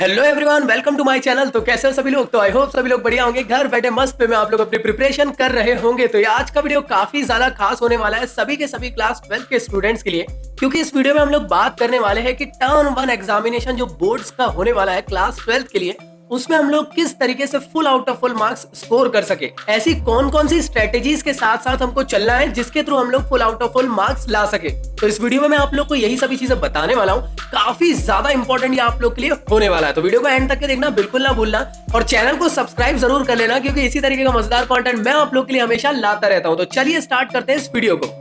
Hello everyone, welcome to my channel. तो कैसे हो सभी लोग? तो आई होप सभी लोग बढ़िया होंगे, घर बैठे मस्त पे में आप लोग अपनी प्रिपरेशन कर रहे होंगे। तो ये आज का वीडियो काफी ज्यादा खास होने वाला है सभी के सभी क्लास 12 के स्टूडेंट्स के लिए, क्योंकि इस वीडियो में हम लोग बात करने वाले हैं कि टर्म 1 एग्जामिनेशन जो बोर्ड्स का होने वाला है क्लास 12 के लिए, उसमें हम लोग किस तरीके से full out of full marks score कर सके। ऐसी कौन कौन सी स्ट्रेटेजीज के साथ साथ हमको चलना है जिसके थ्रू हम लोग full out of full marks ला सके। तो इस वीडियो में मैं आप लोग को यही सभी चीजें बताने वाला हूँ। काफी ज्यादा इंपॉर्टेंट ये आप लोग के लिए होने वाला है, तो वीडियो को एंड तक के देखना बिल्कुल ना भूलना और चैनल को सब्सक्राइब जरूर कर लेना, क्योंकि इसी तरीके का मजेदार कंटेंट मैं आप लोग के लिए हमेशा लाता रहता हूँ। तो चलिए स्टार्ट करते हैं इस वीडियो को।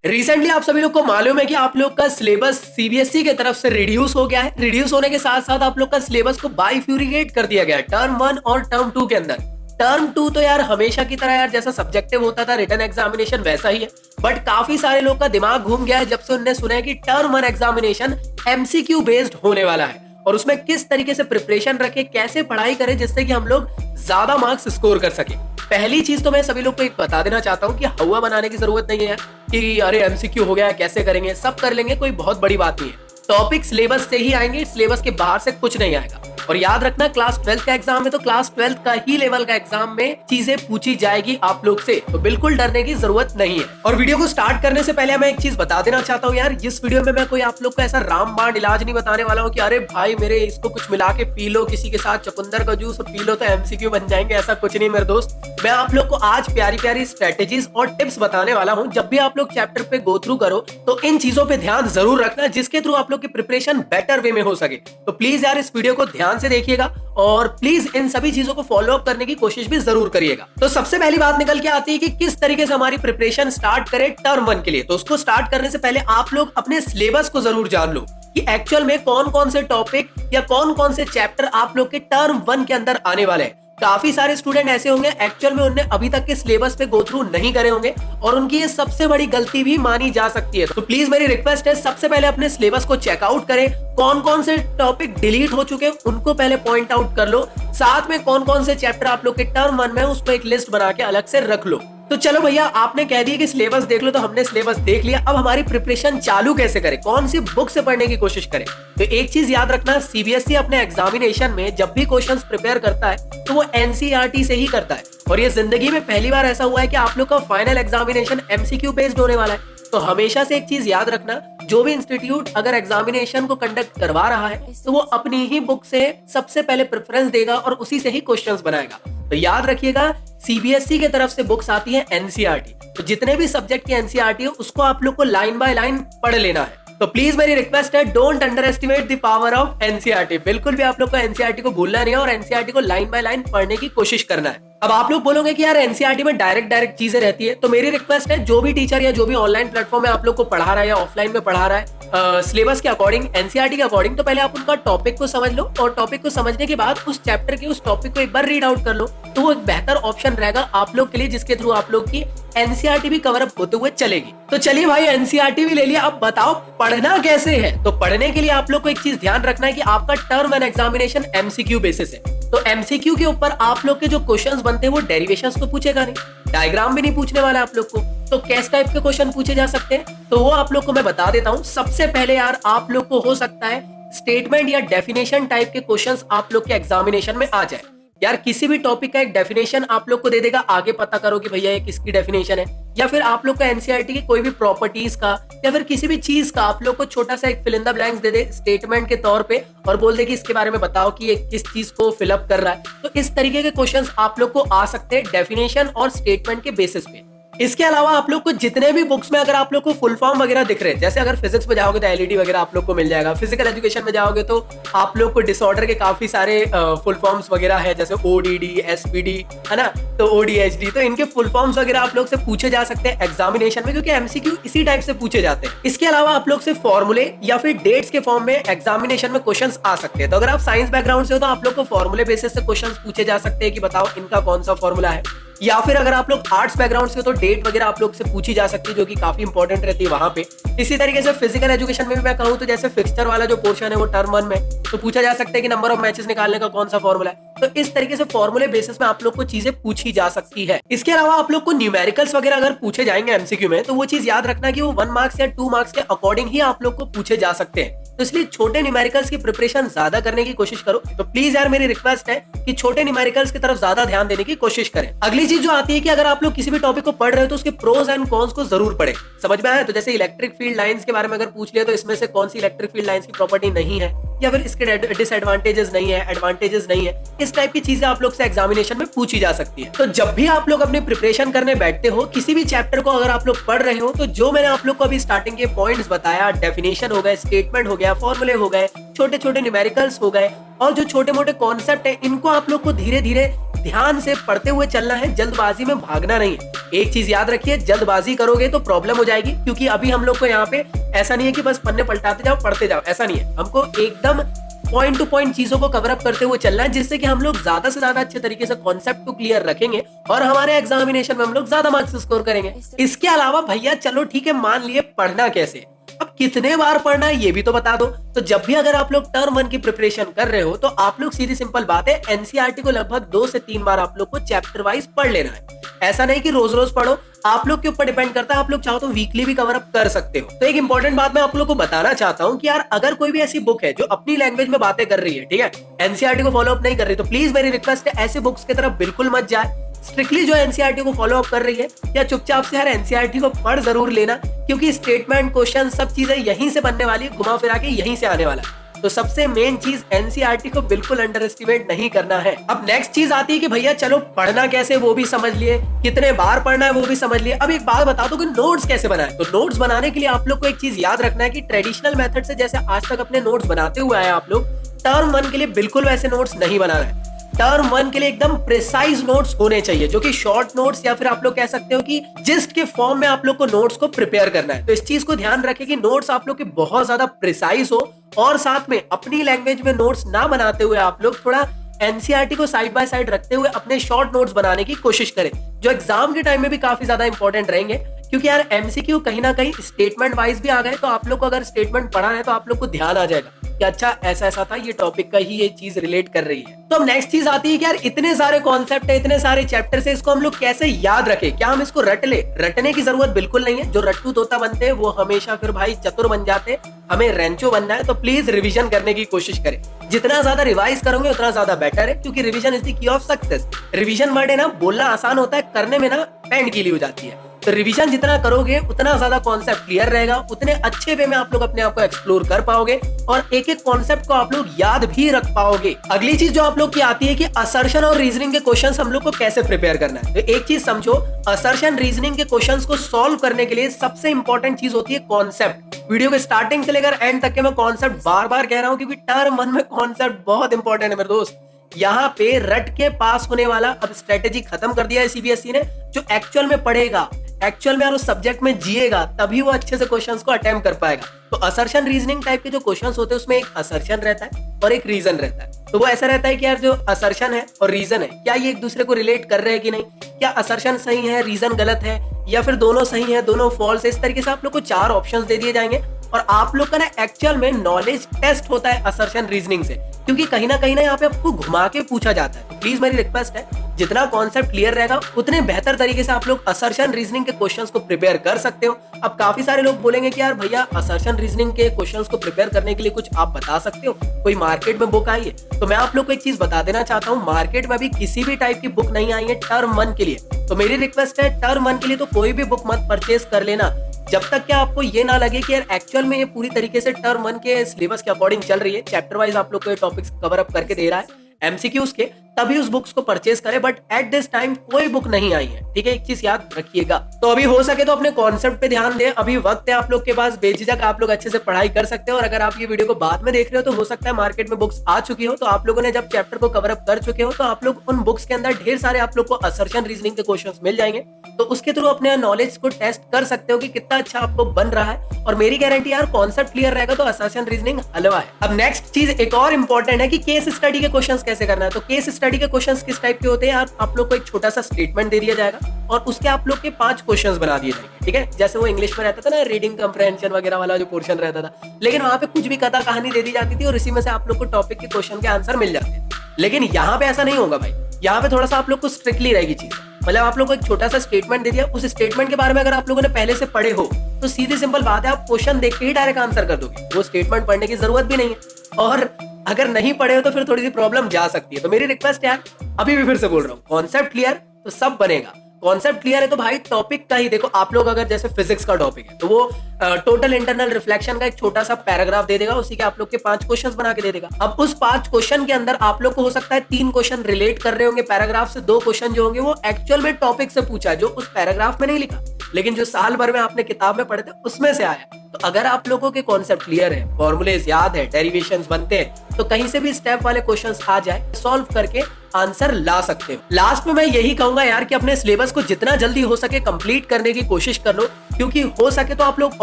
रिसेंटली आप सभी लोग को मालूम है कि आप लोग का सिलेबस सीबीएसई की तरफ से रिड्यूस हो गया है। रिड्यूस होने के साथ साथ आप लोग का सिलेबस को बाइफ्यूरिएट कर दिया गया है टर्म 1 और टर्म 2 के अंदर। टर्म 2 तो यार हमेशा की तरह यार जैसा सब्जेक्टिव होता था रिटन एग्जामिनेशन वैसा ही है, बट काफी सारे लोग का दिमाग घूम गया है जब से उन्होंने सुना है कि टर्म 1 एग्जामिनेशन एमसीक्यू बेस्ड होने वाला है और उसमें किस तरीके से प्रिपरेशन रखे, कैसे पढ़ाई करें जिससे कि हम लोग ज्यादा मार्क्स स्कोर कर सके। पहली चीज तो मैं सभी लोग को एक बता देना चाहता हूँ कि हवा बनाने की जरूरत नहीं है कि अरे एमसीक्यू हो गया कैसे करेंगे, सब कर लेंगे, कोई बहुत बड़ी बात नहीं है। टॉपिक सिलेबस से ही आएंगे, सिलेबस के बाहर से कुछ नहीं आएगा। और याद रखना क्लास 12 का एग्जाम है तो क्लास 12 का ही लेवल का एग्जाम में चीजें पूछी जाएगी आप लोग से, तो बिल्कुल डरने की जरूरत नहीं है। और वीडियो को स्टार्ट करने से पहले मैं एक चीज बता देना चाहता हूँ यार, इस वीडियो में मैं कोई आप लोग को ऐसा रामबाण इलाज नहीं बताने वाला हूँ कि अरे भाई मेरे इसको कुछ मिला के पी लो, किसी के साथ चुकंदर का जूस और पी लो तो एमसीक्यू बन जाएंगे, ऐसा कुछ नहीं मेरे दोस्त। मैं आप लोग को आज प्यारी प्यारी स्ट्रेटेजीज और टिप्स बताने वाला हूँ। जब भी आप लोग चैप्टर पे गो थ्रू करो तो इन चीजों पे ध्यान जरूर रखना जिसके थ्रू आप लोग की प्रिपरेशन बेटर वे में हो सके। तो प्लीज यार इस वीडियो को ध्यान से देखिएगा और प्लीज इन सभी चीजों को फॉलो अप करने की कोशिश भी जरूर करिएगा। तो सबसे पहली बात निकल के आती है कि किस तरीके से हमारी प्रिपरेशन स्टार्ट करें टर्म 1 के लिए। तो उसको स्टार्ट करने से पहले आप लोग अपने सिलेबस को जरूर जान लो कि एक्चुअल में कौन कौन से टॉपिक या कौन कौन से चैप्टर आप लोग के टर्म 1 के अंदर आने वाले हैं। काफी सारे स्टूडेंट ऐसे होंगे एक्चुअल में उन्होंने अभी तक के सिलेबस पे गो थ्रू नहीं करे होंगे और उनकी ये सबसे बड़ी गलती भी मानी जा सकती है। तो प्लीज मेरी रिक्वेस्ट है सबसे पहले अपने सिलेबस को चेकआउट करें, कौन कौन से टॉपिक डिलीट हो चुके हैं उनको पहले पॉइंट आउट कर लो, साथ में कौन कौन से चैप्टर आप लोग के टर्म 1 में उसको एक लिस्ट बना के अलग से रख लो। तो चलो भैया, आपने कह दिया कि सिलेबस देख लो, तो हमने सिलेबस देख लिया। अब हमारी प्रिपरेशन चालू कैसे करें, कौन सी बुक से पढ़ने की कोशिश करें। तो एक चीज याद रखना, सीबीएसई अपने एग्जामिनेशन में जब भी क्वेश्चंस प्रिपेयर करता है तो वो एनसीईआरटी से ही करता है। और ये जिंदगी में पहली बार ऐसा हुआ है कि आप लोग का फाइनल एग्जामिनेशन एमसीक्यू बेस्ड होने वाला है। तो हमेशा से एक चीज याद रखना, जो भी इंस्टीट्यूट अगर एग्जामिनेशन को कंडक्ट करवा रहा है तो वो अपनी ही बुक से सबसे पहले प्रेफरेंस देगा और उसी से ही क्वेश्चंस बनाएगा। तो याद रखिएगा, सीबीएसई की तरफ से बुक्स आती है एनसीईआरटी, तो जितने भी सब्जेक्ट की एनसीईआरटी हो उसको आप लोग को लाइन बाय लाइन पढ़ लेना है। तो प्लीज मेरी रिक्वेस्ट है, don't under estimate the power of NCERT. बिल्कुल भी आप लोग को एनसीईआरटी को भूलना नहीं है और एनसीईआरटी को लाइन बाय लाइन पढ़ने की कोशिश करना है। अब आप लोग बोलोगे कि यार एनसीईआरटी में डायरेक्ट चीजें रहती है, तो मेरी रिक्वेस्ट है जो भी टीचर या जो भी ऑनलाइन प्लेटफॉर्म में आप लोग को पढ़ा रहा है या ऑफलाइन में पढ़ा रहा है सिलेबस के अकॉर्डिंग, एनसीईआरटी के अकॉर्डिंग, तो पहले आप उनका टॉपिक को समझ लो और टॉपिक को समझने के बाद उस चैप्टर के उस टॉपिक को एक बार रीड आउट कर लो, तो वो एक बेहतर ऑप्शन रहेगा आप लोग के लिए, जिसके थ्रू आप लोग की एनसीईआरटी भी कवर अप होते हुए चलेगी। तो चलिए भाई, एनसीईआरटी भी ले लिया, अब बताओ पढ़ना कैसे है। तो पढ़ने के लिए आप लोग को एक चीज ध्यान रखना है कि आपका टर्म 1 एग्जामिनेशन एमसीक्यू बेसिस है। तो एमसीक्यू के ऊपर आप लोग के जो क्वेश्चंस बनते हैं वो डेरिवेशंस तो पूछेगा नहीं, डायग्राम भी नहीं पूछने वाला आप लोग को, तो कैस टाइप के क्वेश्चन पूछे जा सकते हैं तो वो आप लोग को मैं बता देता हूँ। सबसे पहले यार आप लोग को हो सकता है स्टेटमेंट या डेफिनेशन टाइप के क्वेश्चंस आप लोग के एग्जामिनेशन में आ जाए। यार किसी भी टॉपिक का एक डेफिनेशन आप लोग को दे देगा, आगे पता करो कि भैया ये किसकी डेफिनेशन है, या फिर आप लोग को एनसीईआरटी की कोई भी प्रॉपर्टीज का या फिर किसी भी चीज का आप लोग को छोटा सा एक फिल इन द ब्लैंक्स दे दे स्टेटमेंट के तौर पे और बोल दे कि इसके बारे में बताओ कि ये किस चीज को फिलअप कर रहा है। तो इस तरीके के क्वेश्चंस आप लोग को आ सकते हैं डेफिनेशन और स्टेटमेंट के बेसिस पे। इसके अलावा आप लोग को जितने भी बुक्स में अगर आप लोग को फुल फॉर्म वगैरह दिख रहे हैं, जैसे अगर फिजिक्स में जाओगे तो एलईडी वगैरह आप लोग को मिल जाएगा, फिजिकल एजुकेशन में जाओगे तो आप लोग को डिसऑर्डर के काफी सारे फुल फॉर्म्स वगैरह है, जैसे ओडीडी, एसपीडी, है ना, तो ओडीएचडी, तो इनके फुल फॉर्म्स वगैरह आप लोग से पूछे जा सकते हैं एग्जामिनेशन में, क्योंकि एमसीक्यू इसी टाइप से पूछे जाते हैं। इसके अलावा आप लोग से फॉर्मूले या फिर डेट्स के फॉर्म में एग्जामिनेशन में क्वेश्चन आ सकते हैं। तो अगर आप साइंस बैकग्राउंड से हो तो आप लोग को फॉर्मूले बेसिस से क्वेश्चन पूछे जा सकते हैं कि बताओ इनका कौन सा फॉर्मूला है। या फिर अगर आप लोग आर्ट्स बैकग्राउंड से तो डेट वगैरह आप लोग से पूछी जा सकती है, जो कि काफी इंपॉर्टेंट रहती है वहां पे। इसी तरीके से फिजिकल एजुकेशन में भी मैं कहूँ तो जैसे फिक्सचर वाला जो पोर्शन है वो टर्म 1 में तो पूछा जा सकता है कि नंबर ऑफ मैचेस निकालने का कौन सा फॉर्मूला है। तो इस तरीके से फॉर्मूले बेसिस में आप लोग को चीजें पूछी जा सकती है। इसके अलावा आप लोग को न्यूमेरिकल्स वगैरह अगर पूछे जाएंगे एमसीक्यू में तो वो चीज याद रखना कि वो 1 मार्क्स या 2 मार्क्स के अकॉर्डिंग ही आप लोग को पूछे जा सकते हैं। तो इसलिए छोटे न्यूमेरिकल्स की प्रिपरेशन ज्यादा करने की कोशिश करो। तो प्लीज यार मेरी रिक्वेस्ट है कि छोटे न्यूमेरिकल्स की तरफ ज्यादा ध्यान देने की कोशिश करें। अगली चीज जो आती है कि अगर आप लोग किसी भी टॉपिक को पढ़ रहे हो तो उसके प्रोज एंड कॉन्स को जरूर पढ़े। समझ में आया? तो जैसे इलेक्ट्रिक फील्ड लाइंस के बारे में अगर पूछ लिया तो इसमें से कौन सी इलेक्ट्रिक फील्ड लाइंस की प्रॉपर्टी नहीं है या फिर इसके डिसएडवांटेजेस नहीं है, एडवांटेजेस नहीं है, इस टाइप की चीजें आप लोग से एग्जामिनेशन में पूछी जा सकती है। तो जब भी आप लोग अपनी प्रिपरेशन करने बैठते हो किसी भी चैप्टर को अगर आप लोग पढ़ रहे हो तो जो मैंने आप लोग को अभी स्टार्टिंग के पॉइंट्स बताया, डेफिनेशन हो गए, स्टेटमेंट हो गया, फॉर्मूले हो गए, छोटे छोटे न्यूमेरिकल्स हो गए और जो छोटे मोटे कॉन्सेप्ट है इनको आप लोग को धीरे धीरे ध्यान से पढ़ते हुए चलना है, जल्दबाजी में भागना नहीं है। एक चीज याद रखिए, जल्दबाजी करोगे तो प्रॉब्लम हो जाएगी, क्योंकि अभी हम लोग को यहाँ पे ऐसा नहीं है कि बस पन्ने पलटाते जाओ पढ़ते जाओ, ऐसा नहीं है। हमको एकदम पॉइंट टू पॉइंट चीजों को कवर अप करते हुए चलना है, जिससे कि हम लोग ज्यादा से ज्यादा अच्छे तरीके से कॉन्सेप्ट को क्लियर रखेंगे और हमारे एग्जामिनेशन में हम लोग ज्यादा मार्क्स स्कोर करेंगे। इसके अलावा भैया चलो ठीक है, मान लिए पढ़ना कैसे, अब कितने बार पढ़ना है ये भी तो बता दो। तो जब भी अगर आप लोग टर्म 1 की प्रिपरेशन कर रहे हो तो आप लोग सीधी सिंपल बात है, एनसीईआरटी को लगभग 2 से 3 बार आप लोग को चैप्टर वाइज पढ़ लेना है। ऐसा नहीं कि रोज रोज पढ़ो, आप लोग के ऊपर डिपेंड करता है। आप लोग चाहो तो वीकली भी कवर अप कर सकते हो। तो एक इंपॉर्टेंट बात मैं आप लोग को बताना चाहता हूँ कि यार अगर कोई भी ऐसी बुक है जो अपनी लैंग्वेज में बातें कर रही है, ठीक है, एनसीईआरटी को फॉलो अप नहीं कर रही, तो प्लीज मेरी रिक्वेस्ट है ऐसे बुक्स की तरफ बिल्कुल मत जाए। स्ट्रिक्टली जो एनसीईआरटी को फॉलो अप कर रही है या चुपचाप से यार एनसीईआरटी को पढ़ जरूर लेना, क्योंकि स्टेटमेंट, क्वेश्चन, सब चीजें यहीं से बनने वाली है, घुमा फिरा के यहीं से आने वाला है। तो सबसे मेन चीज एनसीईआरटी को बिल्कुल अंडर एस्टिमेट नहीं करना है। अब नेक्स्ट चीज आती है कि भैया चलो पढ़ना कैसे वो भी समझ लिए, कितने बार पढ़ना है वो भी समझ लिए। अब एक बात बता दो कि नोट्स कैसे बनाए। तो नोट्स बनाने के लिए आप लोग को एक चीज याद रखना है कि ट्रेडिशनल मेथड से जैसे आज तक अपने नोट्स बनाते हुए आए आप लोग, टर्म 1 के लिए बिल्कुल वैसे नोट्स नहीं बनाना है। टर्म 1 के लिए एकदम प्रिसाइज नोट्स होने चाहिए, जो कि शॉर्ट नोट्स या फिर आप लोग कह सकते हो कि जिस्ट के फॉर्म में आप लोग को नोट्स को प्रिपेयर करना है। तो इस चीज को ध्यान रखें कि नोट्स आप लोग के बहुत ज्यादा प्रिसाइज हो और साथ में अपनी लैंग्वेज में नोट्स ना बनाते हुए आप लोग थोड़ा एनसीईआरटी को साइड बाय साइड रखते हुए अपने शॉर्ट नोट्स बनाने की कोशिश करें, जो एग्जाम के टाइम में भी काफी ज्यादा इंपॉर्टेंट रहेंगे। क्योंकि यार एमसीक्यू कहीं ना कहीं स्टेटमेंट वाइज भी आ गए, तो आप लोग को अगर स्टेटमेंट पढ़ा है तो आप लोग को ध्यान आ जाएगा कि अच्छा ऐसा ऐसा था, ये टॉपिक का ही ये चीज रिलेट कर रही है। तो अब नेक्स्ट चीज आती है कि यार इतने सारे कॉन्सेप्ट है, इतने सारे चैप्टर से इसको हम लोग कैसे याद रखें, क्या हम इसको रट ले? रटने की जरूरत बिल्कुल नहीं है। जो रट्टू तोता बनते हैं वो हमेशा फिर भाई चतुर बन जाते हैं, हमें रेंचो बनना है। तो प्लीज रिवीजन करने की कोशिश करें, जितना ज्यादा रिवाइज करोगे उतना ज्यादा बेटर है, क्योंकि revision is the key of success. Revision word है ना, बोलना आसान होता है, करने में ना पैंट गीली हो जाती है। तो रिवीजन जितना करोगे उतना ज्यादा कॉन्सेप्ट क्लियर रहेगा, उतने अच्छे वे में आप लोग अपने आप को एक्सप्लोर कर पाओगे और एक एक कॉन्सेप्ट को आप लोग याद भी रख पाओगे। अगली चीज जो आप लोग की आती है कि असर्शन और रीजनिंग के क्वेश्चंस हम लोग को कैसे प्रिपेयर करना है। तो एक चीज समझो, असर्शन रीजनिंग के क्वेश्चंस को सॉल्व करने के लिए सबसे इंपॉर्टेंट चीज होती है कॉन्सेप्ट। वीडियो के स्टार्टिंग से लेकर एंड तक के मैं कॉन्सेप्ट बार बार कह रहा हूं, क्योंकि टर्म 1 में कॉन्सेप्ट बहुत इंपॉर्टेंट है मेरे दोस्त। यहाँ पे रट के पास होने वाला अब स्ट्रेटेजी खत्म कर दिया है सीबीएसई ने। जो एक्चुअल में पढ़ेगा, एक्चुअल में उस सब्जेक्ट में जिएगा, तभी वो अच्छे से क्वेश्चंस को अटेम्प्ट कर पाएगा। तो असर्शन रीजनिंग टाइप के जो क्वेश्चंस होते हैं उसमें एक असर्शन रहता है और एक रीजन रहता है। तो वो ऐसा रहता है कि यार जो असर्शन है और रीजन है, क्या ये एक दूसरे को रिलेट कर रहे हैं कि नहीं, क्या असर्शन सही है, रीजन गलत है, या फिर दोनों सही है, दोनों फॉल्स है। इस तरीके से आप लोग को 4 ऑप्शंस दे दिए जाएंगे और आप लोग का ना एक्चुअल में नॉलेज टेस्ट होता है असर्शन रीजनिंग से, क्योंकि कहीं ना यहाँ पे आपको घुमा के पूछा जाता है। प्लीज मेरी रिक्वेस्ट है, जितना कॉन्सेप्ट क्लियर रहेगा उतने बेहतर तरीके से आप लोग असर्शन रीजनिंग के क्वेश्चंस को प्रिपेयर कर सकते हो। अब काफी सारे लोग बोलेंगे कि यार भैया असर्शन रीजनिंग के क्वेश्चंस को प्रिपेयर करने के लिए कुछ आप बता सकते हो, कोई मार्केट में बुक आई है? तो मैं आप लोग को एक चीज बता देना चाहता हूँ, मार्केट में अभी किसी भी टाइप की बुक नहीं आई है टर्म 1 के लिए। तो मेरी रिक्वेस्ट है, टर्म 1 के लिए तो कोई भी बुक मत परचेज कर लेना जब तक कि आपको ये ना लगे कि यार एक्चुअल में ये पूरी तरीके से टर्म 1 के सिलेबस के अकॉर्डिंग चल रही है, चैप्टर वाइज आप लोग को ये टॉपिक्स कवर अप करके दे रहा है एमसीक्यूज के, तभी उस बुक्स को परचेज करें। बट एट दिस टाइम कोई बुक नहीं आई है, ठीक है, एक चीज याद रखिएगा। तो अभी हो सके तो अपने कॉन्सेप्ट पे ध्यान दें, अभी वक्त है आप लोग के पास, बेझिझक आप लोग अच्छे से पढ़ाई कर सकते हो। और अगर आप ये वीडियो को बाद में देख रहे हो तो हो सकता है मार्केट में बुक्स आ चुकी हो, तो आप लोगों ने जब चैप्टर को कवर अप कर चुके हो तो आप लोग उन बुक्स के अंदर ढेर सारे आप लोग को असर्शन रीजनिंग के क्वेश्चंस मिल जाएंगे, तो उसके थ्रू अपने नॉलेज को टेस्ट कर सकते हो कि कितना अच्छा आपको बन रहा है। और मेरी गारंटी यार, कॉन्सेप्ट क्लियर रहेगा तो असर्शन रीजनिंग हलवा है। अब नेक्स्ट चीज एक और इंपॉर्टेंट है कि केस स्टडी के क्वेश्चंस कैसे करना है। तो केस स्टडी स्टडी के क्वेश्चंस किस टाइप के होते हैं यार, आप लोग को एक छोटा सा स्टेटमेंट दे दिया जाएगा और उसके आप लोग के 5 क्वेश्चंस बना दिए जाएंगे, ठीक है। जैसे वो इंग्लिश में रहता था ना, रीडिंग कंप्रहेंशन वगैरह वाला जो पोर्शन रहता था, लेकिन वहां पे कुछ भी कथा कहानी दे दी जाती थी और इसी में से आप लोग को टॉपिक के क्वेश्चन के आंसर मिल जाते हैं। लेकिन यहाँ पे ऐसा नहीं होगा भाई, यहाँ पे थोड़ा सा आप लोग को स्ट्रिक्टली रहेगी चीज। मतलब आप लोग को एक छोटा सा स्टेटमेंट दे दिया, उस स्टेटमेंट के बारे में अगर आप लोगों ने पहले से पढ़े हो तो सीधी सिंपल बात है, आप क्वेश्चन देख के ही डायरेक्ट आंसर कर दोगे, वो स्टेटमेंट पढ़ने की जरूरत भी नहीं है। और अगर नहीं पढ़े हो तो फिर थोड़ी सी प्रॉब्लम जा सकती है। तो मेरी रिक्वेस्ट यार, अभी भी फिर से बोल रहा हूँ, कॉन्सेप्ट क्लियर तो सब बनेगा। कॉन्सेप्ट क्लियर है तो भाई टॉपिक का ही देखो, आप लोग अगर जैसे फिजिक्स का टॉपिक है तो वो टोटल इंटरनल रिफ्लेक्शन का एक छोटा सा पैराग्राफ दे देगा, उसी के आप लोग के 5 क्वेश्चंस बना के दे देगा। अब उस 5 क्वेश्चन के अंदर आप लोग को हो सकता है 3 क्वेश्चन रिलेट कर रहे होंगे पैराग्राफ से, 2 क्वेश्चन जो होंगे वो एक्चुअल में टॉपिक से पूछा है, जो उस पैराग्राफ में नहीं लिखा, लेकिन जो साल भर में आपने किताब में पढ़े थे उसमें से आया। तो अगर आप लोगों के कॉन्सेप्ट क्लियर है, फॉर्मूलेज याद है, डेरिवेशंस बनते हैं, तो कहीं से भी स्टेप वाले क्वेश्चंस आ जाए, सॉल्व करके आंसर ला सकते हो। लास्ट में मैं यही कहूंगा यार कि अपने सिलेबस को जितना जल्दी हो सके कंप्लीट करने की कोशिश कर लो, क्योंकि हो सके तो आप लोग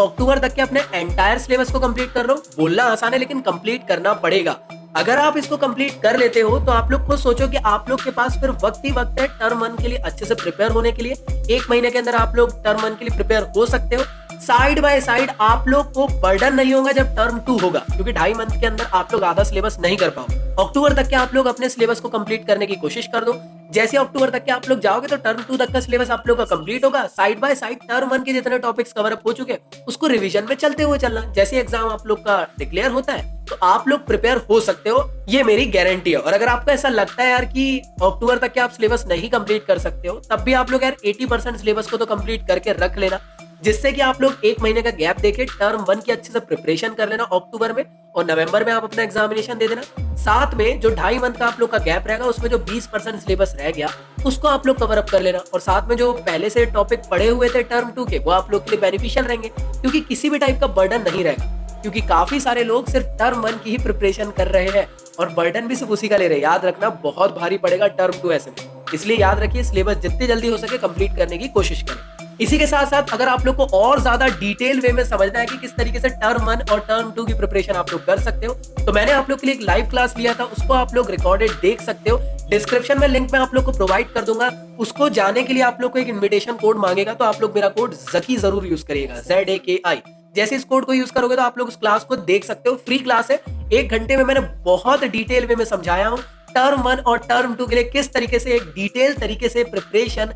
अक्टूबर तक के अपने एंटायर सिलेबस को कंप्लीट कर लो। बोलना आसान है लेकिन कंप्लीट करना पड़ेगा। अगर आप इसको कंप्लीट कर लेते हो तो आप लोग खुद सोचो कि आप लोग के पास फिर वक्त ही वक्त है टर्म 1 के लिए अच्छे से प्रिपेयर होने के लिए। 1 महीने के अंदर आप लोग टर्म 1 के लिए प्रिपेयर हो सकते हो। साइड बाय साइड आप लोग को बर्डन नहीं होगा जब टर्म 2 होगा, क्योंकि 2.5 मंथ के अंदर आप लोग आधा सिलेबस नहीं कर पाओगे। अक्टूबर तक के आप लोग अपने सिलेबस को कंप्लीट करने की कोशिश कर दो। जैसे अक्टूबर तक के आप लोग जाओगे तो टर्म 2 तक का सिलेबस आप लोग का कंप्लीट होगा। साइड बाय साइड टर्म 1 के जितने टॉपिक्स कवर अप हो चुके उसको रिवीजन में चलते हुए चलना। जैसे एग्जाम आप लोग का डिक्लेयर होता है तो आप लोग प्रिपेयर हो सकते हो, ये मेरी गारंटी है। और अगर आपको ऐसा लगता है यार कि अक्टूबर तक के आप सिलेबस नहीं कंप्लीट कर सकते हो, तब भी आप लोग यार 80% सिलेबस को तो कंप्लीट करके रख लेना, जिससे कि आप लोग 1 महीने का गैप देके टर्म 1 की अच्छे से प्रिपरेशन कर लेना अक्टूबर में, और नवंबर में आप अपना एग्जामिनेशन दे देना। साथ में जो 2.5 मंथ का आप लोग का गैप रहेगा उसमें जो 20% सिलेबस रह गया उसको आप लोग कवर अप कर लेना। और साथ में जो पहले से टॉपिक पढ़े हुए थे टर्म 2 के, वो आप लोग के लिए बेनिफिशियल रहेंगे, क्योंकि किसी भी टाइप का बर्डन नहीं रहेगा। क्योंकि काफी सारे लोग सिर्फ टर्म 1 की ही प्रिपरेशन कर रहे हैं और बर्डन भी सिर्फ उसी का ले रहे हैं। याद रखना बहुत भारी पड़ेगा टर्म 2 ऐसे में, इसलिए याद रखिए सिलेबस जितनी जल्दी हो सके कंप्लीट करने की कोशिश करें। इसी के साथ साथ अगर आप लोग को और ज्यादा डिटेल वे में समझना है कि किस तरीके से टर्म 1 और टर्म 2 की प्रिपरेशन आप लोग कर सकते हो, तो मैंने आप लोग के लिए एक लाइव क्लास लिया था, उसको आप लोग रिकॉर्डेड देख सकते हो। डिस्क्रिप्शन में लिंक मैं आप लोग को प्रोवाइड कर दूंगा। उसको जाने के लिए आप लोग को एक इन्विटेशन कोड मांगेगा, तो आप लोग मेरा कोड ज़की जरूर यूज करिएगा, ZAKI। जैसे इस कोड को यूज करोगे तो आप लोग उस क्लास को देख सकते हो, फ्री क्लास है। 1 घंटे में मैंने बहुत डिटेल वे में समझाया हूँ टर्म 1 और टर्म 2 के लिए किस तरीके से एक डिटेल तरीके से प्रिपरेशन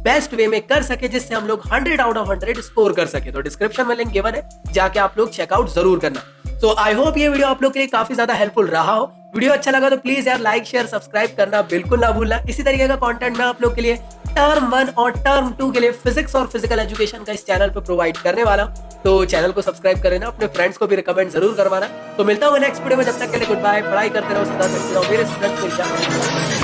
बेस्ट वे में कर सके, जिससे हम लोग 100 आउट ऑफ 100 स्कोर कर सके। तो डिस्क्रिप्शन में लिंक गिवन है, जाके आप लोग चेकआउट जरूर करना। तो आई होप ये वीडियो आप लोग के लिए काफी ज्यादा हेल्पफुल रहा हो। वीडियो अच्छा लगा तो प्लीज यार लाइक शेयर सब्सक्राइब करना बिल्कुल ना भूलना। इसी तरीके का कंटेंट मैं आप लोग के लिए टर्म 1 और टर्म 2 के लिए फिजिक्स और फिजिकल एजुकेशन का इस चैनल पर प्रोवाइड करने वाला हूं। तो चैनल को सब्सक्राइब कर लेना, अपने फ्रेंड्स को भी रिकमेंड जरूर करवाना। तो मिलता हूँ नेक्स्ट वीडियो में, जब तक के लिए गुड बाय। पढ़ाई करते रहो, सदा सकते रहो मेरे स्टूडेंट्स।